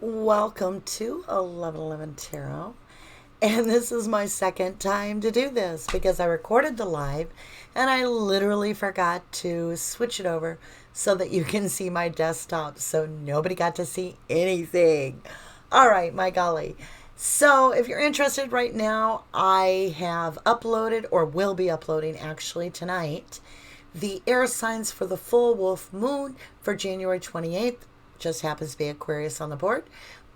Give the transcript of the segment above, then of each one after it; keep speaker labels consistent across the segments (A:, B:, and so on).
A: Welcome to 1111 Tarot. And this is my second time to do this because I recorded the live and I literally forgot to switch it over so that you can see my desktop. So nobody got to see anything. All right, my golly. So if you're interested right now, I have uploaded or will be uploading actually tonight the air signs for the full wolf moon for January 28th. Just happens to be Aquarius on the board,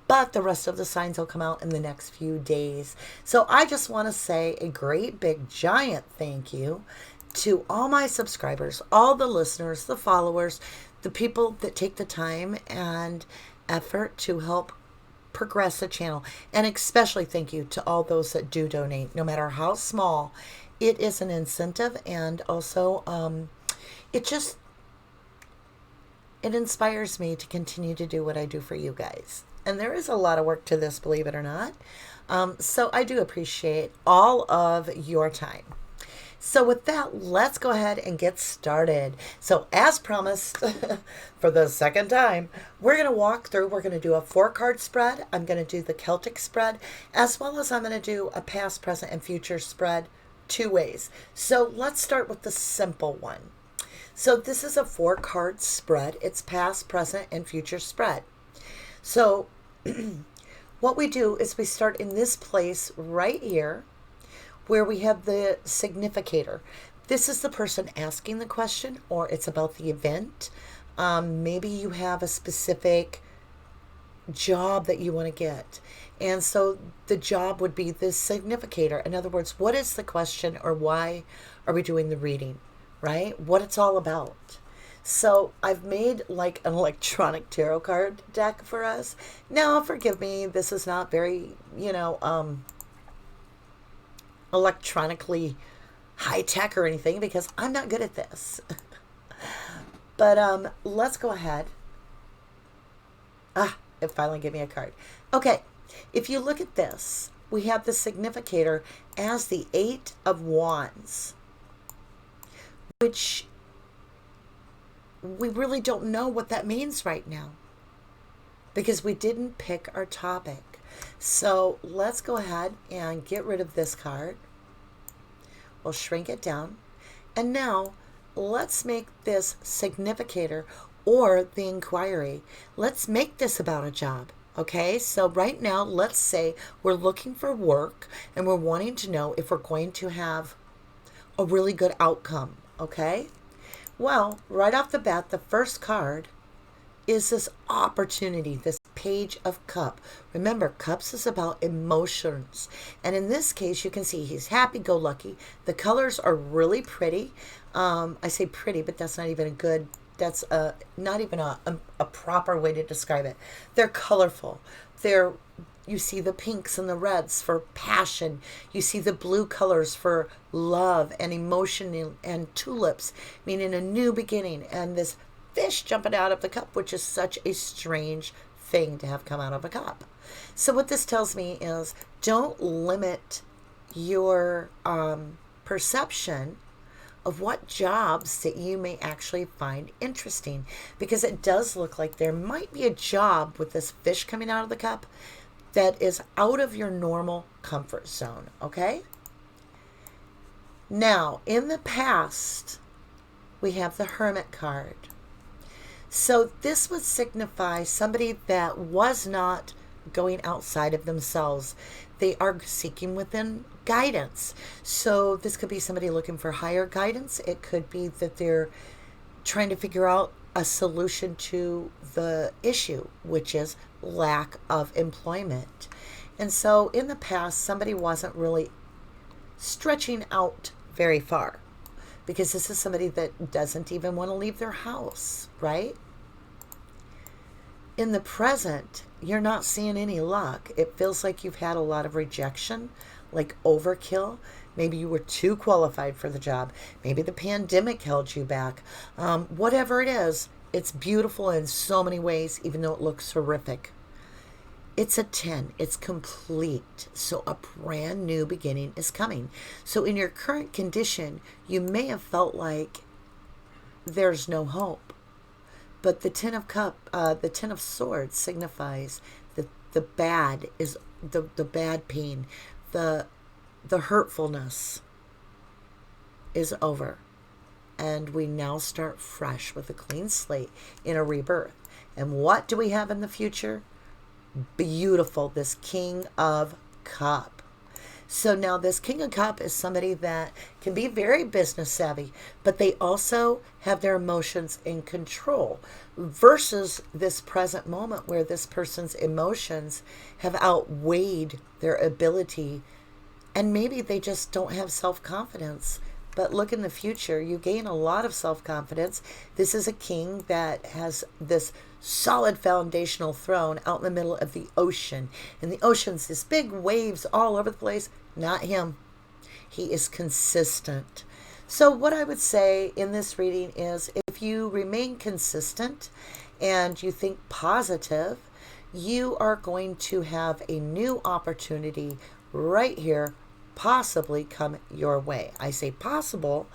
A: but the rest of the signs will come out in the next few days. So I just want to say a great big giant thank you to all my subscribers, all the listeners, the followers, the people that take the time and effort to help progress the channel. And especially thank you to all those that do donate, no matter how small. It is an incentive, and also it inspires me to continue to do what I do for you guys. And there is a lot of work to this, believe it or not. So I do appreciate all of your time. So with that, let's go ahead and get started. So as promised, for the second time, we're going to walk through, we're going to do a 4-card spread. I'm going to do the Celtic spread, as well as I'm going to do a past, present, and future spread 2 ways. So let's start with the simple one. So this is a 4-card spread. It's past, present, and future spread. So what we do is we start in this place right here where we have the significator. This is the person asking the question, or it's about the event. Maybe you have a specific job that you want to get. And so the job would be the significator. In other words, what is the question, or why are we doing the reading? Right? What it's all about. So I've made like an electronic tarot card deck for us. Now, forgive me, this is not very, electronically high tech or anything, because I'm not good at this. But let's go ahead. It finally gave me a card. Okay, if you look at this, we have the significator as the 8 of Wands, which we really don't know what that means right now because we didn't pick our topic. So let's go ahead and get rid of this card. We'll shrink it down. And now let's make this significator, or the inquiry. Let's make this about a job. Okay, so right now, let's say we're looking for work and we're wanting to know if we're going to have a really good outcome. Okay, well, right off the bat, the first card is this opportunity, this Page of Cup. Remember, Cups is about emotions. And in this case, you can see he's happy-go-lucky. The colors are really pretty. I say pretty, but that's not even a good, that's not even a proper way to describe it. They're colorful. You see the pinks and the reds for passion. You see the blue colors for love and emotion, and tulips, meaning a new beginning. And this fish jumping out of the cup, which is such a strange thing to have come out of a cup. So what this tells me is, don't limit your perception of what jobs that you may actually find interesting, because it does look like there might be a job with this fish coming out of the cup that is out of your normal comfort zone, okay? Now, in the past, we have the Hermit card. So this would signify somebody that was not going outside of themselves. They are seeking within guidance. So this could be somebody looking for higher guidance. It could be that they're trying to figure out a solution to the issue, which is lack of employment. And so in the past, somebody wasn't really stretching out very far, because this is somebody that doesn't even want to leave their house, right? In the present, you're not seeing any luck. It feels like you've had a lot of rejection, like overkill. Maybe you were too qualified for the job. Maybe the pandemic held you back. Whatever it is, it's beautiful in so many ways, even though it looks horrific. It's a 10. It's complete. So a brand new beginning is coming. So in your current condition, you may have felt like there's no hope. But the Ten of Swords signifies that The bad is the bad pain, the hurtfulness is over. And we now start fresh with a clean slate in a rebirth. And what do we have in the future? Beautiful, this King of Cup. So now this King of Cup is somebody that can be very business savvy, but they also have their emotions in control, versus this present moment where this person's emotions have outweighed their ability, and maybe they just don't have self-confidence. But look, in the future, you gain a lot of self-confidence. This is a king that has this solid foundational throne out in the middle of the ocean. And the ocean's this big waves all over the place. Not him. He is consistent. So what I would say in this reading is, if you remain consistent and you think positive, you are going to have a new opportunity right here possibly come your way. I say possible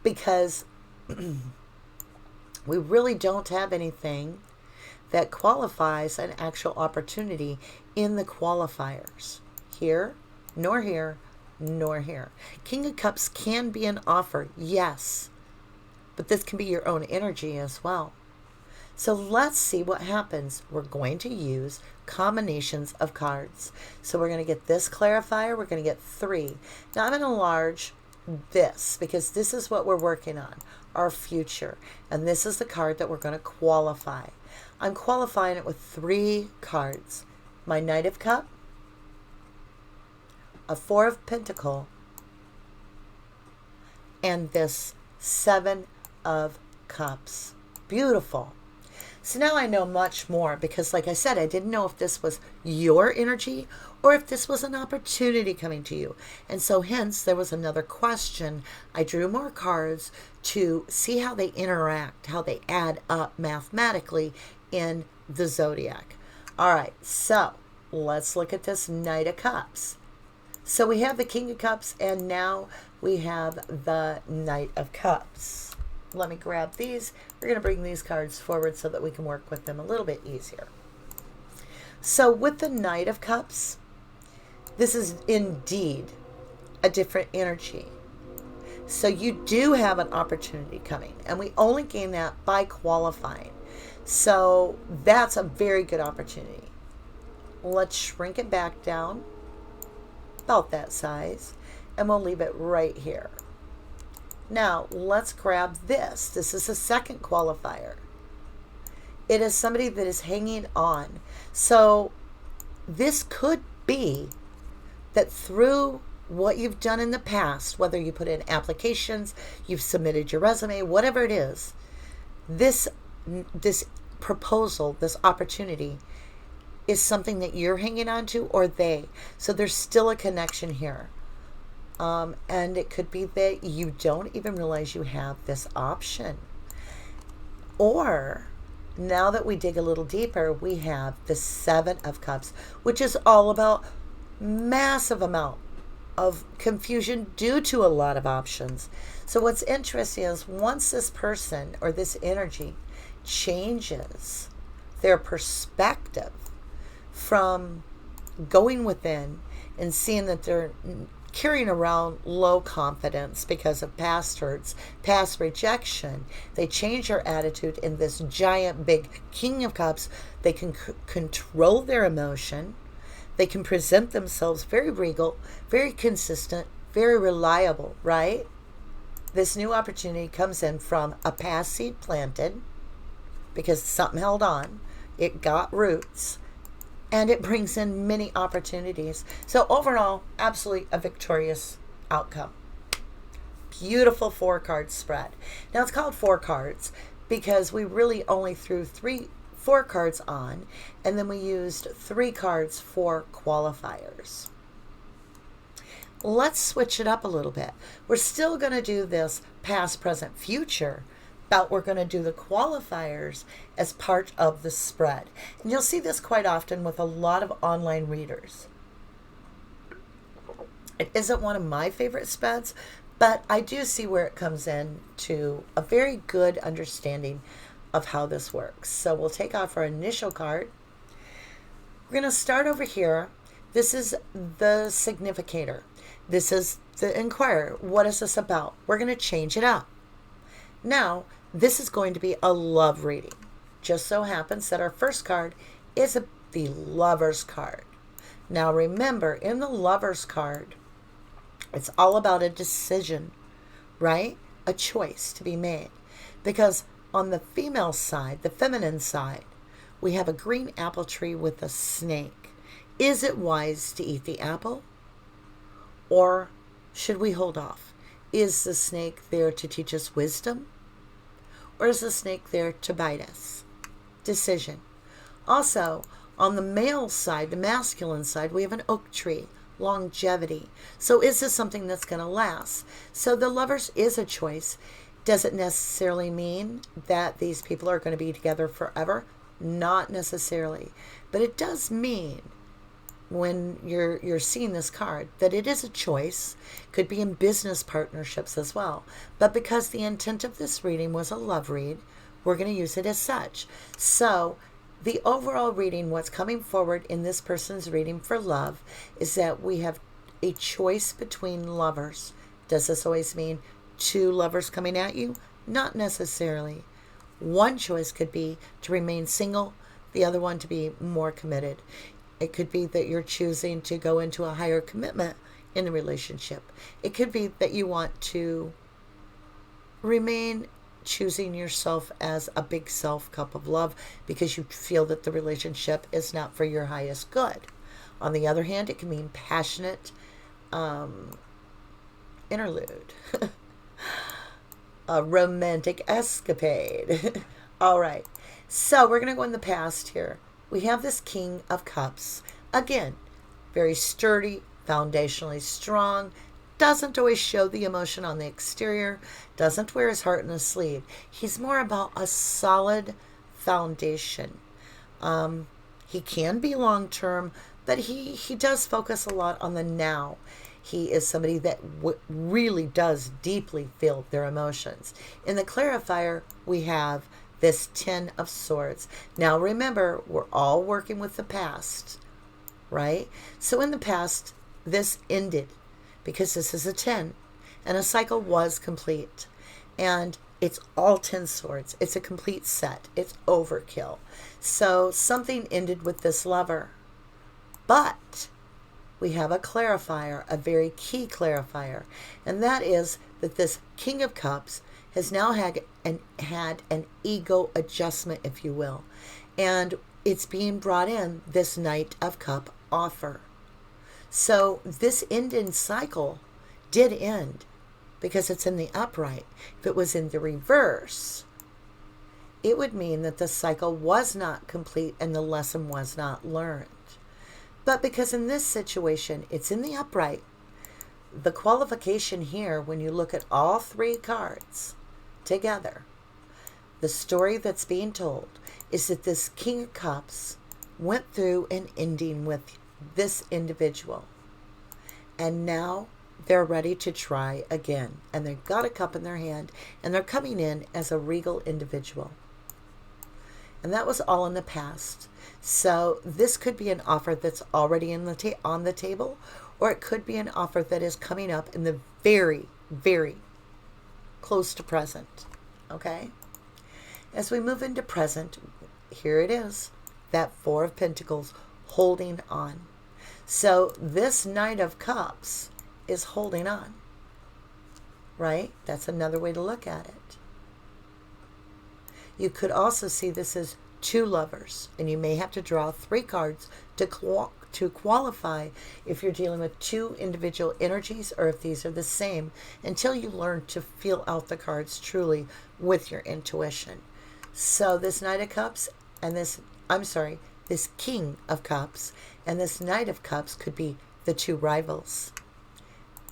A: because we really don't have anything that qualifies an actual opportunity in the qualifiers. Here, nor here, nor here. King of Cups can be an offer, yes, but this can be your own energy as well. So let's see what happens. We're going to use combinations of cards. So we're going to get this clarifier. We're going to get 3. Now I'm going to enlarge this because this is what we're working on, our future. And this is the card that we're going to qualify. I'm qualifying it with 3 cards. My Knight of Cup, a 4 of Pentacle, and this 7 of Cups. Beautiful. So now I know much more because, like I said, I didn't know if this was your energy or if this was an opportunity coming to you. And so hence there was another question. I drew more cards to see how they interact, how they add up mathematically in the zodiac. All right, so let's look at this Knight of Cups. So we have the King of Cups and now we have the Knight of Cups. Let me grab these. We're going to bring these cards forward so that we can work with them a little bit easier. So with the Knight of Cups, this is indeed a different energy. So you do have an opportunity coming, and we only gain that by qualifying. So that's a very good opportunity. Let's shrink it back down about that size, and we'll leave it right here. Now, let's grab this. This is a second qualifier. It is somebody that is hanging on. So this could be that through what you've done in the past, whether you put in applications, you've submitted your resume, whatever it is, this proposal, this opportunity is something that you're hanging on to or they. So there's still a connection here. And it could be that you don't even realize you have this option. Or, now that we dig a little deeper, we have the 7 of Cups, which is all about massive amount of confusion due to a lot of options. So what's interesting is once this person or this energy changes their perspective from going within and seeing that they're carrying around low confidence because of past hurts, past rejection, they change their attitude in this giant big King of Cups. They can control their emotion. They can present themselves very regal, very consistent, very reliable, right? This new opportunity comes in from a past seed planted because something held on. It got roots. And it brings in many opportunities. So overall, absolutely a victorious outcome. Beautiful 4-card spread. Now it's called 4 cards because we really only threw 4 cards on, and then we used 3 cards for qualifiers. Let's switch it up a little bit. We're still going to do this past, present, future, but we're going to do the qualifiers as part of the spread. And you'll see this quite often with a lot of online readers. It isn't one of my favorite spreads, but I do see where it comes in to a very good understanding of how this works. So we'll take off our initial card. We're going to start over here. This is the significator. This is the inquirer. What is this about? We're going to change it up. Now, this is going to be a love reading. Just so happens that our first card is the Lover's card. Now, remember, in the Lover's card, it's all about a decision, right? A choice to be made. Because on the female side, the feminine side, we have a green apple tree with a snake. Is it wise to eat the apple? Or should we hold off? Is the snake there to teach us wisdom? Or is the snake there to bite us? Decision. Also, on the male side, the masculine side, we have an oak tree, longevity. So is this something that's going to last? So the Lovers is a choice. Does it necessarily mean that these people are going to be together forever? Not necessarily. But it does mean, when you're seeing this card, that it is a choice. Could be in business partnerships as well. But because the intent of this reading was a love read, we're going to use it as such. So the overall reading, what's coming forward in this person's reading for love, is that we have a choice between lovers. Does this always mean two lovers coming at you? Not necessarily. One choice could be to remain single, the other one to be more committed. It could be that you're choosing to go into a higher commitment in the relationship. It could be that you want to remain choosing yourself as a big self cup of love because you feel that the relationship is not for your highest good. On the other hand, it can mean passionate interlude. A romantic escapade. All right. So we're going to go in the past here. We have this King of Cups. Again, very sturdy, foundationally strong, doesn't always show the emotion on the exterior, doesn't wear his heart in his sleeve. He's more about a solid foundation. He can be long-term, but he does focus a lot on the now. He is somebody that really does deeply feel their emotions. In the clarifier, we have this 10 of Swords. Now remember, we're all working with the past, right? So in the past, this ended because this is a 10 and a cycle was complete. And it's all 10 swords. It's a complete set. It's overkill. So something ended with this lover. But we have a clarifier, a very key clarifier, and that is that this King of Cups has now had an ego adjustment, if you will, and it's being brought in this Knight of Cup offer. So this ending cycle did end because it's in the upright. If it was in the reverse, it would mean that the cycle was not complete and the lesson was not learned. But because in this situation, it's in the upright, the qualification here, when you look at all three cards together, the story that's being told is that this King of Cups went through an ending with this individual. And now they're ready to try again. And they've got a cup in their hand, and they're coming in as a regal individual. And that was all in the past. So this could be an offer that's already on the table, or it could be an offer that is coming up in the very, very close to present. Okay? As we move into present, here it is, that Four of Pentacles holding on. So this Knight of Cups is holding on, right? That's another way to look at it. You could also see this as two lovers, and you may have to draw three cards to qualify if you're dealing with two individual energies or if these are the same, until you learn to feel out the cards truly with your intuition. So this Knight of Cups and this King of Cups and this Knight of Cups could be the two rivals.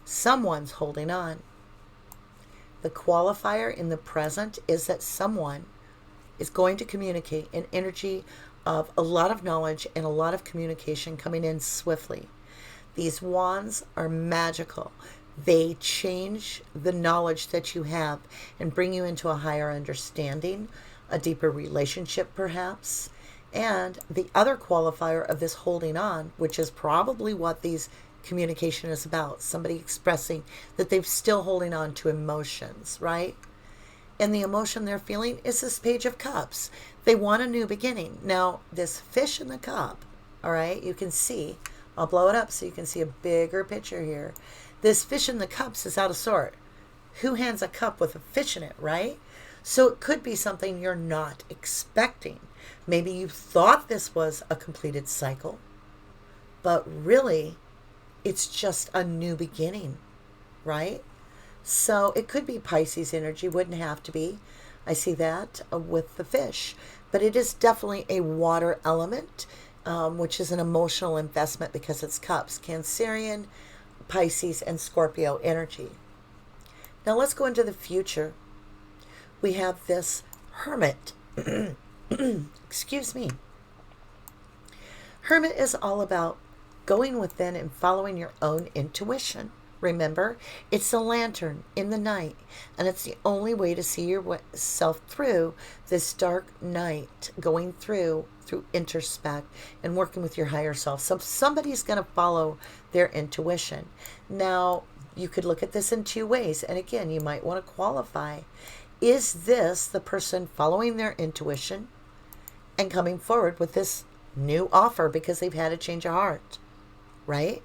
A: Someone's holding on. The qualifier in the present is that someone is going to communicate an energy of a lot of knowledge and a lot of communication coming in swiftly. These wands are magical. They change the knowledge that you have and bring you into a higher understanding, a deeper relationship perhaps. And the other qualifier of this holding on, which is probably what these communication is about, somebody expressing that they're still holding on to emotions, right? And the emotion they're feeling is this Page of Cups. They want a new beginning. Now, this fish in the cup, all right, you can see, I'll blow it up so you can see a bigger picture here. This fish in the cups is out of sort. Who hands a cup with a fish in it, right? So it could be something you're not expecting. Maybe you thought this was a completed cycle, but really it's just a new beginning, right? So it could be Pisces energy, wouldn't have to be. I see that with the fish, but it is definitely a water element, which is an emotional investment because it's cups, Cancerian, Pisces, and Scorpio energy. Now let's go into the future. We have this Hermit. Excuse me. Hermit is all about going within and following your own intuition. Remember, it's a lantern in the night, and it's the only way to see yourself through this dark night, going through introspect and working with your higher self. So somebody's going to follow their intuition. Now, you could look at this in two ways, and again, you might want to qualify. Is this the person following their intuition and coming forward with this new offer because they've had a change of heart, right?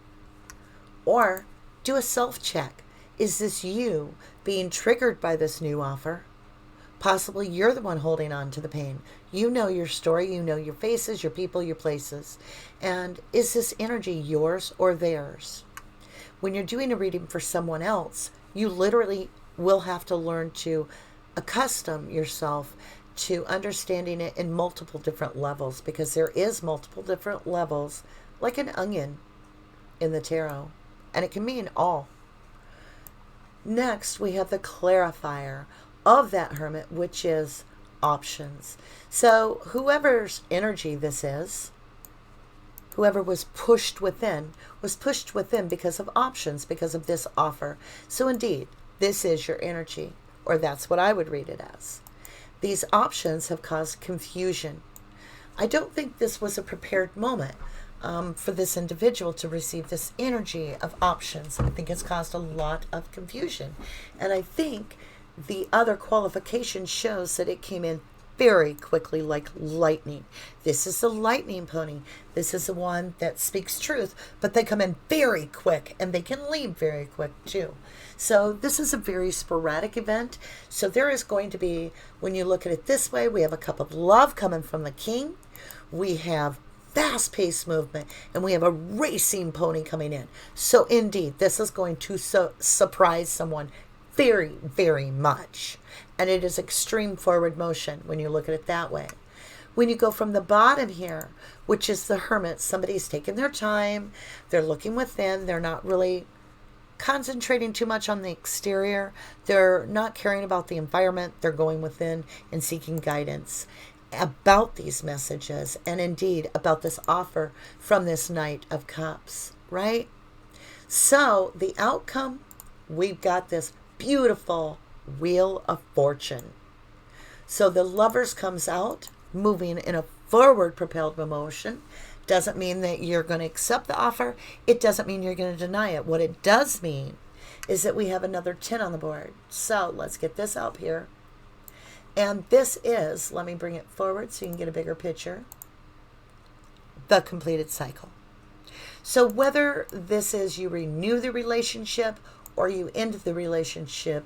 A: Or do a self-check. Is this you being triggered by this new offer? Possibly you're the one holding on to the pain. You know your story, you know your faces, your people, your places. And is this energy yours or theirs? When you're doing a reading for someone else, you literally will have to learn to accustom yourself to understanding it in multiple different levels, because there is multiple different levels, like an onion in the tarot, and it can mean all. Next, we have the clarifier of that Hermit, which is options. So whoever's energy this is, whoever was pushed within because of options, because of this offer. So indeed, this is your energy, or that's what I would read it as. These options have caused confusion. I don't think this was a prepared moment for this individual to receive this energy of options. I think it's caused a lot of confusion. And I think the other qualification shows that it came in very quickly, like lightning. This is the lightning pony. This is the one that speaks truth, but they come in very quick, and they can leave very quick too. So this is a very sporadic event. So there is going to be, when you look at it this way, we have a cup of love coming from the king. We have fast-paced movement, and we have a racing pony coming in. So indeed, this is going to surprise someone very, very much. And it is extreme forward motion when you look at it that way. When you go from the bottom here, which is the Hermit, somebody's taking their time, they're looking within, they're not really concentrating too much on the exterior, they're not caring about the environment, they're going within and seeking guidance about these messages, and indeed about this offer from this Knight of Cups, right? So the outcome, we've got this beautiful Wheel of Fortune. So the Lovers comes out moving in a forward propelled motion. Doesn't mean that you're going to accept the offer. It doesn't mean you're going to deny it. What it does mean is that we have another 10 on the board. So let's get this up here. And this is, let me bring it forward so you can get a bigger picture, the completed cycle. So whether this is you renew the relationship or you end the relationship,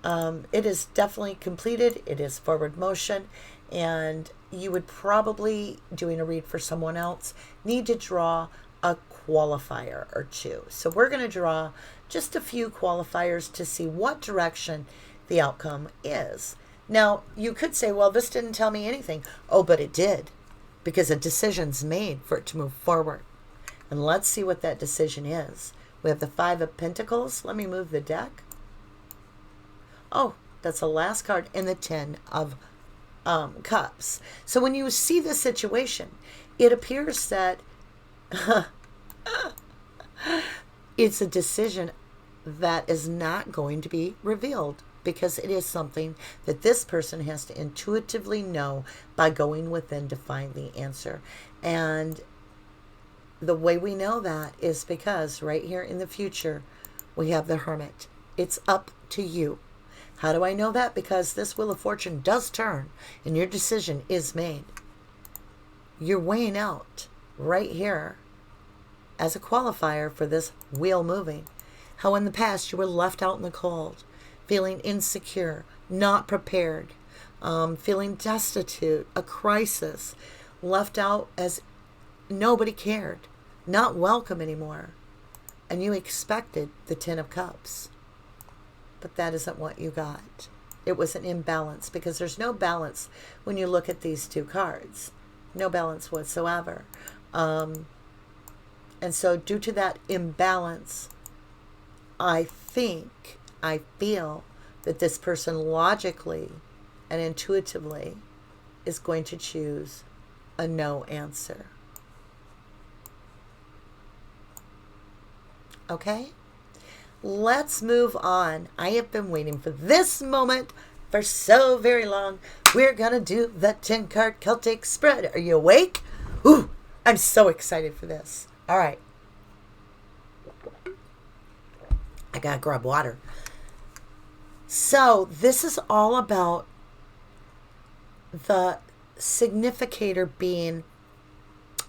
A: it is definitely completed. It is forward motion, and you would probably, doing a read for someone else, need to draw a qualifier or two. So we're going to draw just a few qualifiers to see what direction the outcome is. Now, you could say, well, this didn't tell me anything. Oh, but it did, because a decision's made for it to move forward. And let's see what that decision is. We have the 5 of Pentacles. Let me move the deck. Oh, that's the last card, in the 10 of Cups. So when you see the situation, it appears that it's a decision that is not going to be revealed. because it is something that this person has to intuitively know by going within to find the answer. And the way we know that is because right here in the future, we have the Hermit. It's up to you. How do I know that? Because this Wheel of Fortune does turn and your decision is made. You're weighing out right here as a qualifier for this wheel moving. How in the past you were left out in the cold, feeling insecure, not prepared, feeling destitute, a crisis, left out as nobody cared, not welcome anymore. And you expected the Ten of Cups. But that isn't what you got. It was an imbalance, because there's no balance when you look at these two cards. No balance whatsoever. And so due to that imbalance, I feel that this person logically and intuitively is going to choose a no answer. Okay? Let's move on. I have been waiting for this moment for so very long. We're going to do the 10-card Celtic spread. Are you awake? Ooh, I'm so excited for this. All right. I got to grab water. So this is all about the significator being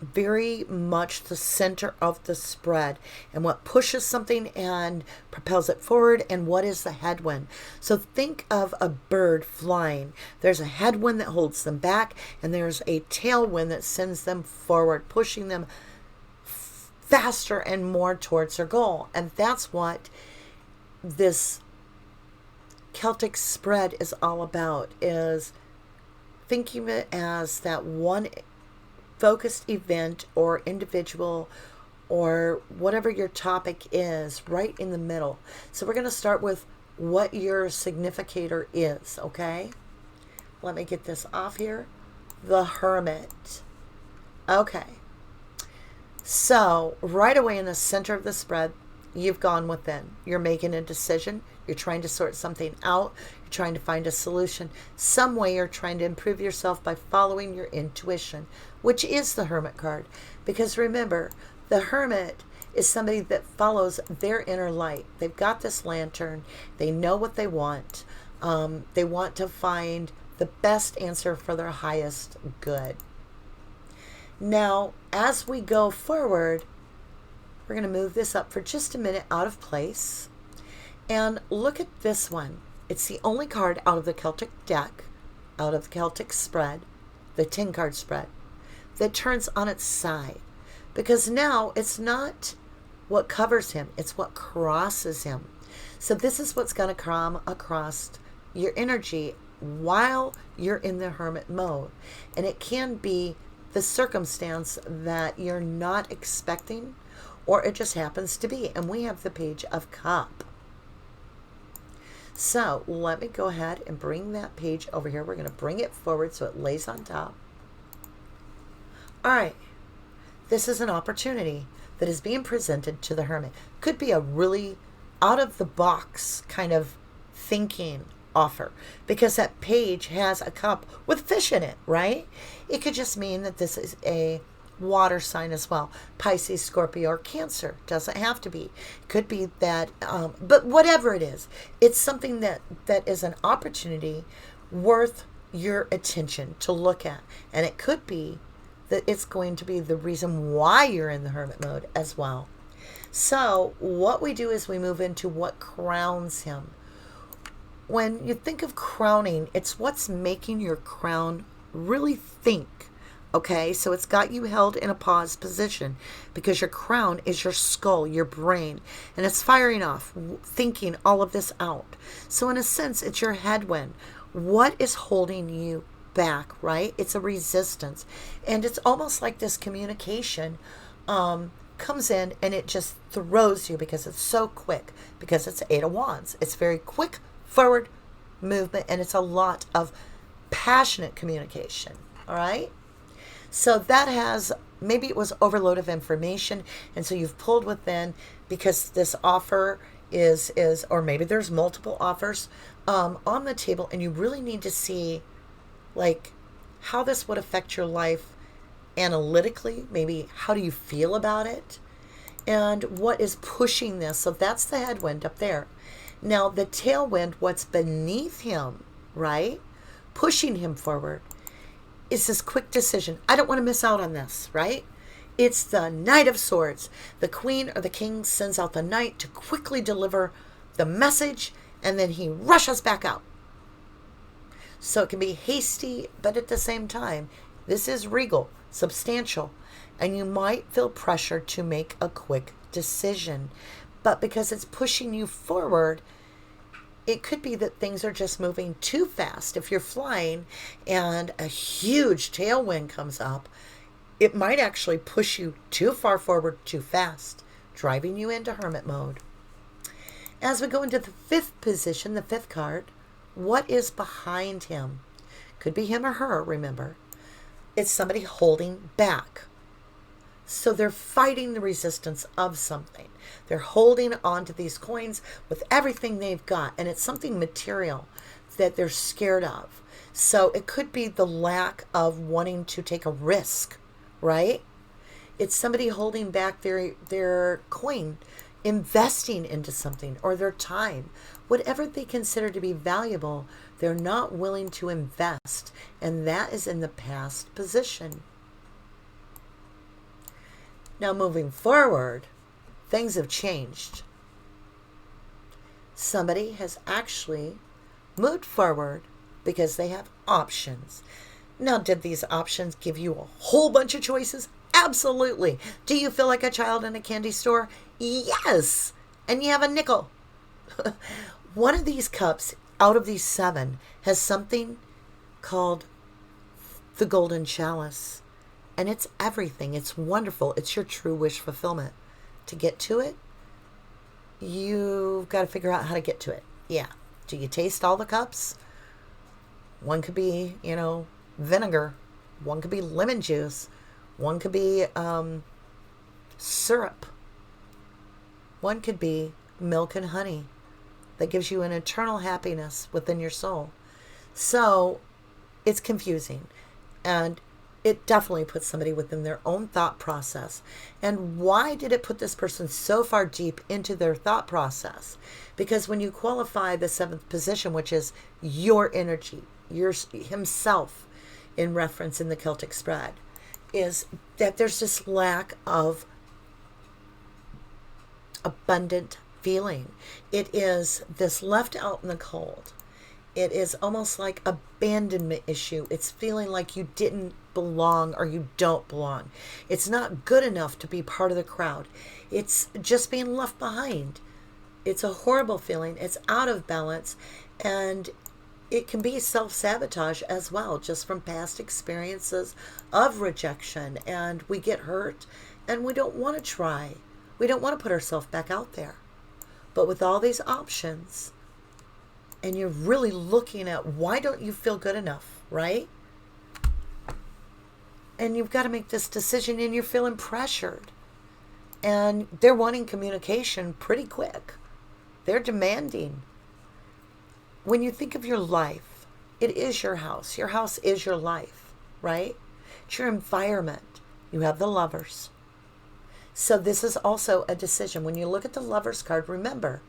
A: very much the center of the spread, and what pushes something and propels it forward, and what is the headwind. So think of a bird flying. There's a headwind that holds them back, and there's a tailwind that sends them forward, pushing them faster and more towards their goal. And that's what this Celtic spread is all about, is thinking of it as that one focused event or individual or whatever your topic is right in the middle. So we're going to start with what your significator is, okay? Let me get this off here. The Hermit. Okay. So right away in the center of the spread, you've gone within. You're making a decision. You're trying to sort something out. You're trying to find a solution. Some way you're trying to improve yourself by following your intuition, which is the Hermit card. Because remember, the Hermit is somebody that follows their inner light. They've got this lantern. They know what they want. They want to find the best answer for their highest good. Now, as we go forward, we're going to move this up for just a minute out of place. And look at this one. It's the only card out of the Celtic deck, out of the Celtic spread, the 10-card spread, that turns on its side. Because now it's not what covers him, it's what crosses him. So this is what's going to come across your energy while you're in the Hermit mode. And it can be the circumstance that you're not expecting, or it just happens to be. And we have the Page of Cup. So let me go ahead and bring that page over here. We're going to bring it forward so it lays on top. All right. This is an opportunity that is being presented to the Hermit. Could be a really out-of-the-box kind of thinking offer, because that page has a cup with fish in it, right? It could just mean that this is a water sign as well. Pisces, Scorpio, or Cancer. Doesn't have to be. Could be that, but whatever it is, it's something that is an opportunity worth your attention to look at. And it could be that it's going to be the reason why you're in the Hermit mode as well. So what we do is we move into what crowns him. When you think of crowning, it's what's making your crown really think. Okay, so it's got you held in a pause position because your crown is your skull, your brain, and it's firing off, thinking all of this out. So in a sense, it's your headwind. What is holding you back, right? It's a resistance. And it's almost like this communication comes in and it just throws you because it's so quick, because it's 8 of Wands. It's very quick, forward movement, and it's a lot of passionate communication, all right? So that has, maybe it was overload of information, and so you've pulled within because this offer is or maybe there's multiple offers on the table, and you really need to see like how this would affect your life analytically. Maybe how do you feel about it, and what is pushing this. So that's the headwind up there. Now the tailwind, what's beneath him, right, pushing him forward, is this quick decision. I don't want to miss out on this, right? It's the Knight of Swords. The Queen or the King sends out the Knight to quickly deliver the message, and then he rushes back out. So it can be hasty, but at the same time, this is regal, substantial, and you might feel pressure to make a quick decision. But because it's pushing you forward, it could be that things are just moving too fast. If you're flying and a huge tailwind comes up, it might actually push you too far forward too fast, driving you into hermit mode. As we go into the fifth position, the fifth card, what is behind him? Could be him or her, remember. It's somebody holding back. So they're fighting the resistance of something. They're holding on to these coins with everything they've got, and it's something material that they're scared of. So it could be the lack of wanting to take a risk, right? It's somebody holding back their coin, investing into something, or their time. Whatever they consider to be valuable, they're not willing to invest, and that is in the past position. Now moving forward, things have changed. Somebody has actually moved forward because they have options. Now, did these options give you a whole bunch of choices? Absolutely. Do you feel like a child in a candy store? Yes. And you have a nickel. One of these cups out of these 7 has something called the golden chalice. And it's everything. It's wonderful. It's your true wish fulfillment. To get to it, you've got to figure out how to get to it. Yeah. Do you taste all the cups? One could be, vinegar. One could be lemon juice. One could be syrup. One could be milk and honey that gives you an eternal happiness within your soul. So it's confusing, and it definitely puts somebody within their own thought process. And why did it put this person so far deep into their thought process? Because when you qualify the 7th position, which is your energy, himself, in reference in the Celtic spread, is that there's this lack of abundant feeling. It is this left out in the cold. It is almost like abandonment issue. It's feeling like you didn't belong or you don't belong. It's not good enough to be part of the crowd. It's just being left behind. It's a horrible feeling. It's out of balance, and it can be self-sabotage as well, just from past experiences of rejection, and we get hurt and we don't want to try. We don't want to put ourselves back out there. But with all these options, and you're really looking at why don't you feel good enough, right? And you've got to make this decision, and you're feeling pressured. And they're wanting communication pretty quick. They're demanding. When you think of your life, it is your house. Your house is your life, right? It's your environment. You have the Lovers. So this is also a decision. When you look at the Lovers card, remember,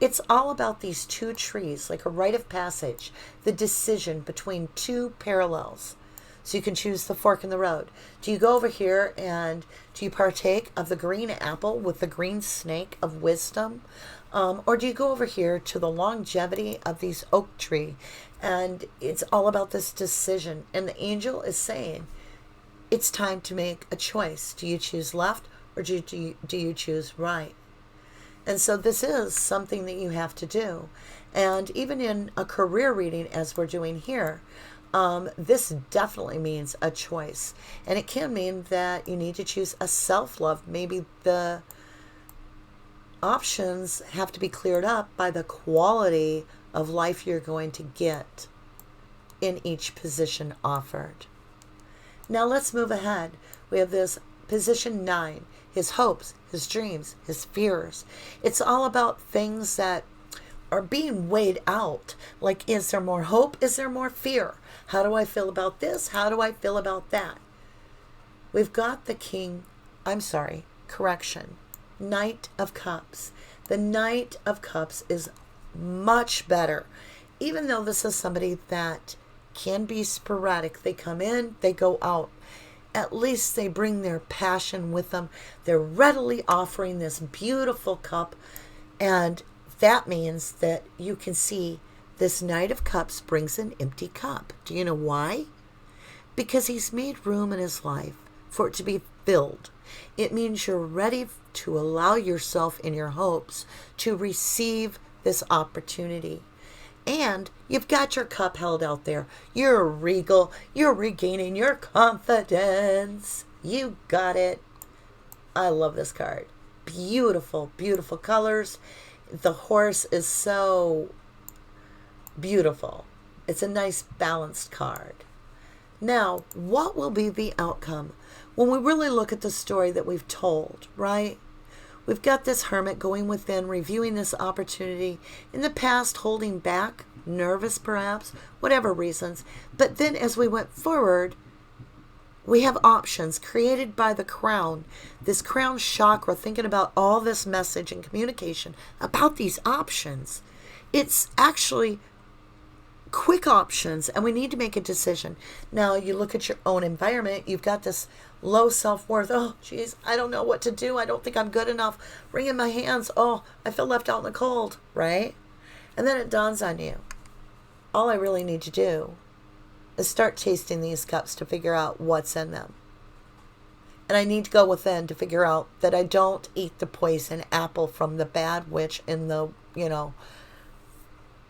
A: it's all about these 2 trees, like a rite of passage, the decision between 2 parallels. So you can choose the fork in the road. Do you go over here and do you partake of the green apple with the green snake of wisdom? Or do you go over here to the longevity of these oak tree? And it's all about this decision. And the angel is saying, it's time to make a choice. Do you choose left or do you choose right? And so this is something that you have to do. And even in a career reading, as we're doing here, this definitely means a choice. And it can mean that you need to choose a self-love. Maybe the options have to be cleared up by the quality of life you're going to get in each position offered. Now let's move ahead. We have this Position 9, his hopes, his dreams, his fears. It's all about things that are being weighed out. Like, is there more hope? Is there more fear? How do I feel about this? How do I feel about that? We've got the Knight of Cups. The Knight of Cups is much better. Even though this is somebody that can be sporadic. They come in, they go out. At least they bring their passion with them. They're readily offering this beautiful cup. And that means that you can see this Knight of Cups brings an empty cup. Do you know why? Because he's made room in his life for it to be filled. It means you're ready to allow yourself in your hopes to receive this opportunity. And you've got your cup held out there. You're regal. You're regaining your confidence. You got it. I love this card. Beautiful, beautiful colors. The horse is so beautiful. It's a nice balanced card. Now, what will be the outcome? When we really look at the story that we've told, right? We've got this hermit going within, reviewing this opportunity. In the past, holding back, nervous perhaps, whatever reasons. But then as we went forward, we have options created by the crown. This crown chakra, thinking about all this message and communication about these options. It's actually quick options, and we need to make a decision. Now, you look at your own environment, you've got this low self-worth. Oh, geez, I don't know what to do. I don't think I'm good enough. Wringing my hands. Oh, I feel left out in the cold, right? And then it dawns on you. All I really need to do is start tasting these cups to figure out what's in them. And I need to go within to figure out that I don't eat the poison apple from the bad witch in the,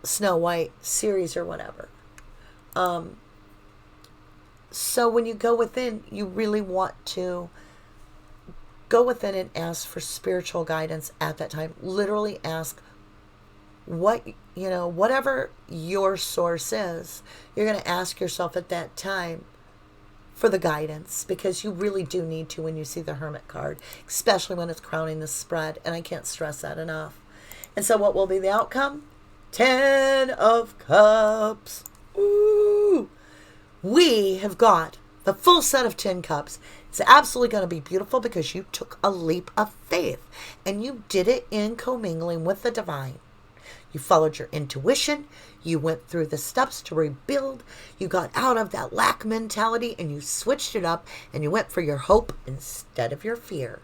A: Snow White series or whatever. So when you go within, you really want to go within and ask for spiritual guidance at that time. Literally ask whatever your source is, you're going to ask yourself at that time for the guidance, because you really do need to when you see the Hermit card, especially when it's crowning the spread. And I can't stress that enough. And so what will be the outcome? 10 of Cups. Ooh. We have got the full set of 10 cups. It's absolutely going to be beautiful because you took a leap of faith and you did it in commingling with the divine. You followed your intuition. You went through the steps to rebuild. You got out of that lack mentality and you switched it up and you went for your hope instead of your fear.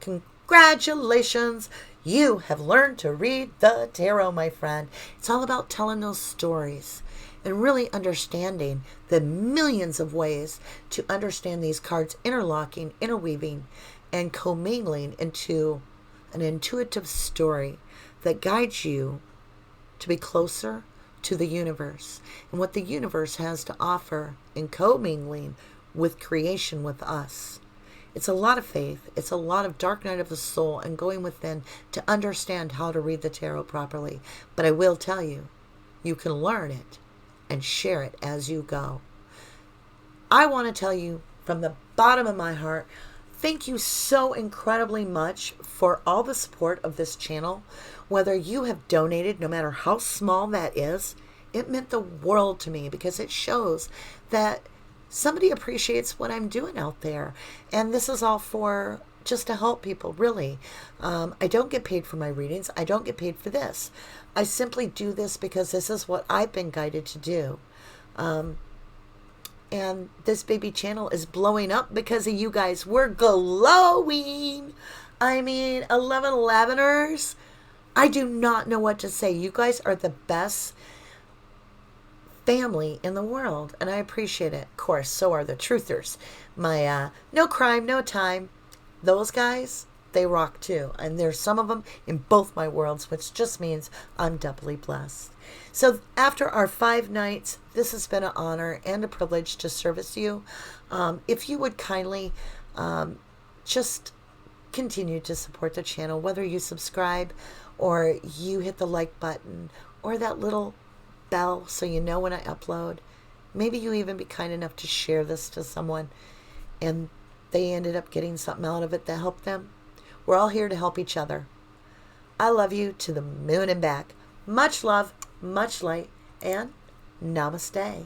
A: Congratulations. You have learned to read the tarot, my friend. It's all about telling those stories and really understanding the millions of ways to understand these cards interlocking, interweaving, and commingling into an intuitive story that guides you to be closer to the universe and what the universe has to offer in commingling with creation with us. It's a lot of faith. It's a lot of dark night of the soul and going within to understand how to read the tarot properly. But I will tell you, you can learn it and share it as you go. I want to tell you from the bottom of my heart, thank you so incredibly much for all the support of this channel. Whether you have donated, no matter how small that is, it meant the world to me because it shows that somebody appreciates what I'm doing out there. And this is all for just to help people, really. I don't get paid for my readings. I don't get paid for this. I simply do this because this is what I've been guided to do. And this baby channel is blowing up because of you guys. We're glowing. I mean, 1111ers. I do not know what to say. You guys are the best family in the world, and I appreciate it. Of course, so are the truthers. My no crime, no time. Those guys, they rock too. And there's some of them in both my worlds, which just means I'm doubly blessed. So after our 5 nights, this has been an honor and a privilege to service you. If you would kindly just continue to support the channel, whether you subscribe or you hit the like button or that little bell so you know when I upload. Maybe you even be kind enough to share this to someone. And they ended up getting something out of it that helped them. We're all here to help each other. I love you to the moon and back. Much love, much light, and namaste.